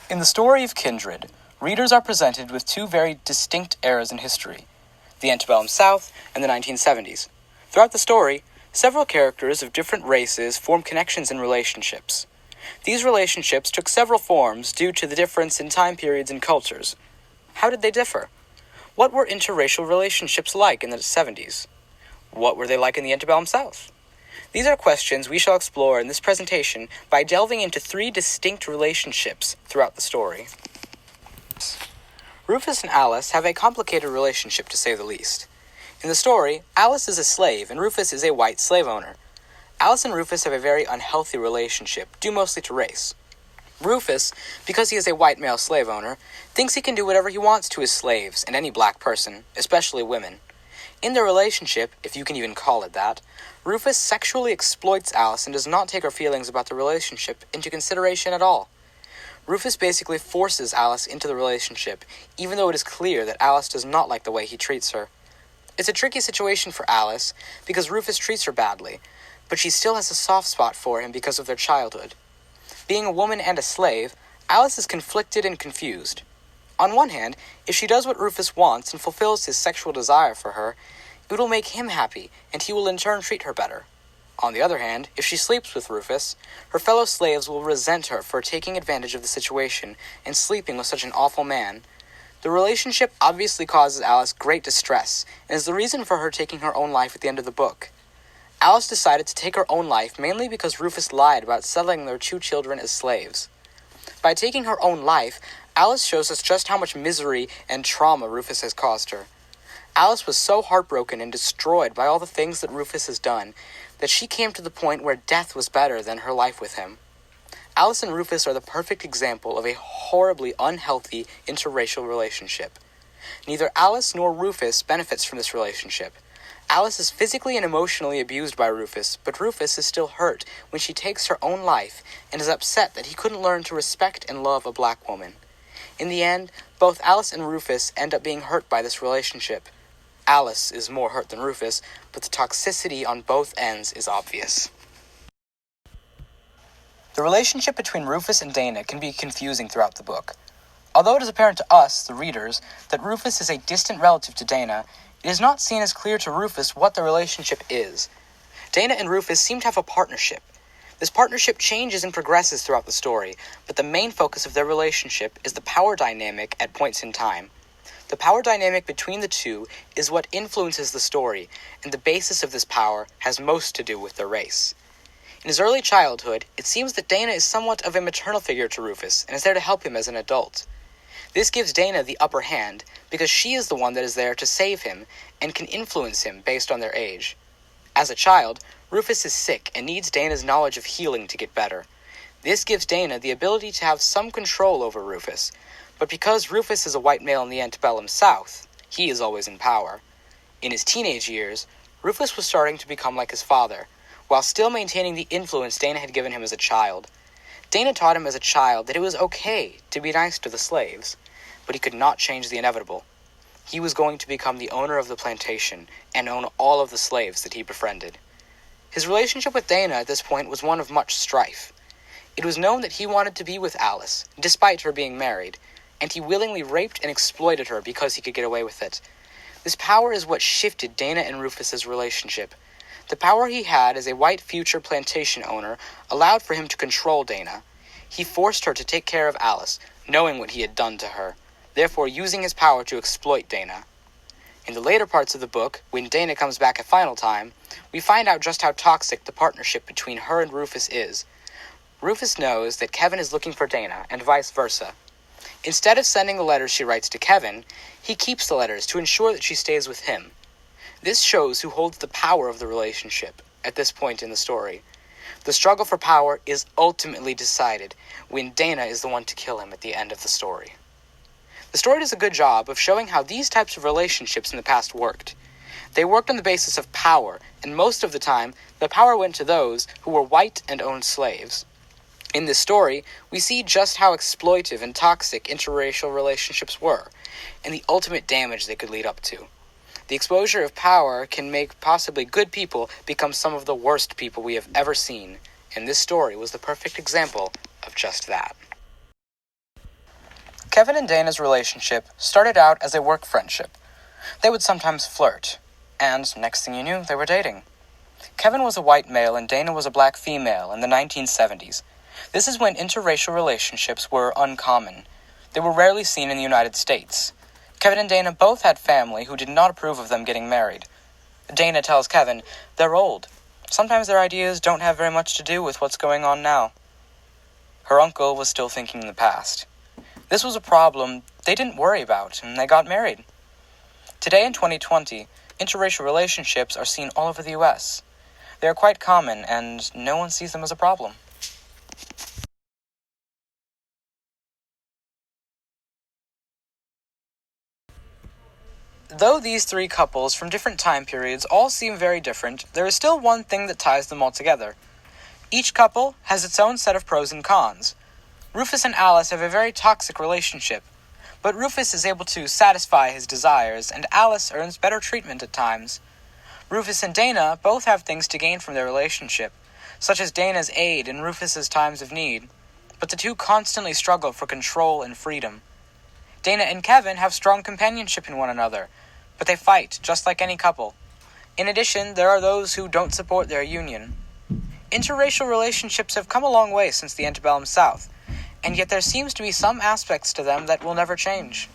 In the story of Kindred, readers are presented with two very distinct eras in history, the antebellum South and the 1970s. Throughout the story, several characters of different races form connections and relationships. These relationships took several forms due to the difference in time periods and cultures. How did they differ? What were interracial relationships like in the 70s? What were they like in the antebellum South? These are questions we shall explore in this presentation by delving into three distinct relationships throughout the story. Rufus and Alice have a complicated relationship, to say the least. In the story, Alice is a slave and Rufus is a white slave owner. Alice and Rufus have a very unhealthy relationship, due mostly to race. Rufus, because he is a white male slave owner, thinks he can do whatever he wants to his slaves and any black person, especially women. In their relationship, if you can even call it that, Rufus sexually exploits Alice and does not take her feelings about the relationship into consideration at all. Rufus basically forces Alice into the relationship, even though it is clear that Alice does not like the way he treats her. It's a tricky situation for Alice, because Rufus treats her badly, but she still has a soft spot for him because of their childhood. Being a woman and a slave, Alice is conflicted and confused. On one hand, if she does what Rufus wants and fulfills his sexual desire for her, it will make him happy, and he will in turn treat her better. On the other hand, if she sleeps with Rufus, her fellow slaves will resent her for taking advantage of the situation and sleeping with such an awful man. The relationship obviously causes Alice great distress, and is the reason for her taking her own life at the end of the book. Alice decided to take her own life mainly because Rufus lied about selling their two children as slaves. By taking her own life, Alice shows us just how much misery and trauma Rufus has caused her. Alice was so heartbroken and destroyed by all the things that Rufus has done that she came to the point where death was better than her life with him. Alice and Rufus are the perfect example of a horribly unhealthy interracial relationship. Neither Alice nor Rufus benefits from this relationship. Alice is physically and emotionally abused by Rufus, but Rufus is still hurt when she takes her own life and is upset that he couldn't learn to respect and love a black woman. In the end, both Alice and Rufus end up being hurt by this relationship. Alice is more hurt than Rufus, but the toxicity on both ends is obvious. The relationship between Rufus and Dana can be confusing throughout the book. Although it is apparent to us, the readers, that Rufus is a distant relative to Dana, it is not seen as clear to Rufus what the relationship is. Dana and Rufus seem to have a partnership. This partnership changes and progresses throughout the story, but the main focus of their relationship is the power dynamic at points in time. The power dynamic between the two is what influences the story, and the basis of this power has most to do with their race. In his early childhood, it seems that Dana is somewhat of a maternal figure to Rufus, and is there to help him as an adult. This gives Dana the upper hand, because she is the one that is there to save him, and can influence him based on their age. As a child, Rufus is sick and needs Dana's knowledge of healing to get better. This gives Dana the ability to have some control over Rufus, but because Rufus is a white male in the antebellum South, he is always in power. In his teenage years, Rufus was starting to become like his father, while still maintaining the influence Dana had given him as a child. Dana taught him as a child that it was okay to be nice to the slaves, but he could not change the inevitable. He was going to become the owner of the plantation and own all of the slaves that he befriended. His relationship with Dana at this point was one of much strife. It was known that he wanted to be with Alice, despite her being married, and he willingly raped and exploited her because he could get away with it. This power is what shifted Dana and Rufus's relationship. The power he had as a white future plantation owner allowed for him to control Dana. He forced her to take care of Alice, knowing what he had done to her, therefore using his power to exploit Dana. In the later parts of the book, when Dana comes back a final time, we find out just how toxic the partnership between her and Rufus is. Rufus knows that Kevin is looking for Dana, and vice versa. Instead of sending the letters she writes to Kevin, he keeps the letters to ensure that she stays with him. This shows who holds the power of the relationship at this point in the story. The struggle for power is ultimately decided when Dana is the one to kill him at the end of the story. The story does a good job of showing how these types of relationships in the past worked. They worked on the basis of power, and most of the time, the power went to those who were white and owned slaves. In this story, we see just how exploitive and toxic interracial relationships were, and the ultimate damage they could lead up to. The exposure of power can make possibly good people become some of the worst people we have ever seen, and this story was the perfect example of just that. Kevin and Dana's relationship started out as a work friendship. They would sometimes flirt, and next thing you knew, they were dating. Kevin was a white male and Dana was a black female in the 1970s. This is when interracial relationships were uncommon. They were rarely seen in the United States. Kevin and Dana both had family who did not approve of them getting married. Dana tells Kevin, "They're old. Sometimes their ideas don't have very much to do with what's going on now." Her uncle was still thinking in the past. This was a problem they didn't worry about, and they got married. Today in 2020, interracial relationships are seen all over the US. They are quite common, and no one sees them as a problem. Though these three couples from different time periods all seem very different, there is still one thing that ties them all together. Each couple has its own set of pros and cons. Rufus and Alice have a very toxic relationship, but Rufus is able to satisfy his desires, and Alice earns better treatment at times. Rufus and Dana both have things to gain from their relationship, such as Dana's aid in Rufus's times of need, but the two constantly struggle for control and freedom. Dana and Kevin have strong companionship in one another, but they fight just like any couple. In addition, there are those who don't support their union. Interracial relationships have come a long way since the antebellum South, and yet there seems to be some aspects to them that will never change.